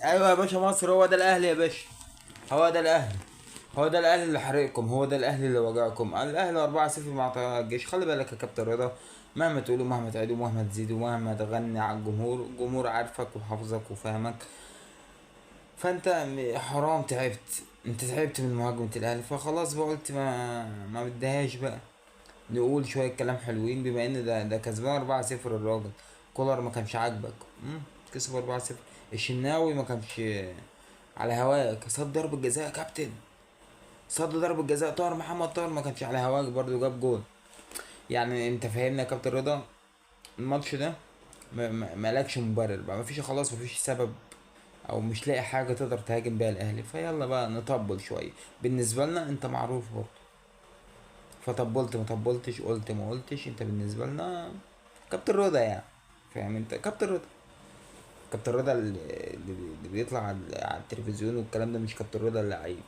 ايوه يا باشا، مصر هو ده الاهلي يا باشا. هو ده الاهلي. هو ده الاهلي اللي حرقكم، هو ده الاهلي اللي وجعكم. الاهلي 4-0 مع طلائع الجيش. خلي بالك يا كابتن رضا، مهما تقولوا مهما تعيدوا مهما تزيدوا مهما تغني على الجمهور، الجمهور عارفك وحافظك وفاهمك. فانت حرام تعبت، انت تعبت من مهاجمة الاهلي، فخلاص بقى قلت ما بديهاش بقى. نقول شوية كلام حلوين بما ان ده كسبان 4-0 الراجل. كولر ما كانش عاجبك. كسب 4-0. الشناوي ما كانش على هواك. صد ضربة جزاء يا كابتن. صد ضربة جزاء. طاهر محمد طاهر ما كانش على هواك برضه، جاب جول. يعني انت فاهمنا يا كابتن رضا. الماتش ده مالكش مبرر بقى، مفيش خلاص، مفيش سبب او مش لاقي حاجة تقدر تهاجم بيها الاهلي، فيلا بقى نطبل شوية. بالنسبة لنا انت معروف برضه. فطبلت ما طبلتش، قلت ما قلتش، انت بالنسبة لنا كابتن رضا يعني. فاهم انت كابتن رضا. كابتن رضا اللي بيطلع على التلفزيون والكلام ده، مش كابتن رضا اللعيب.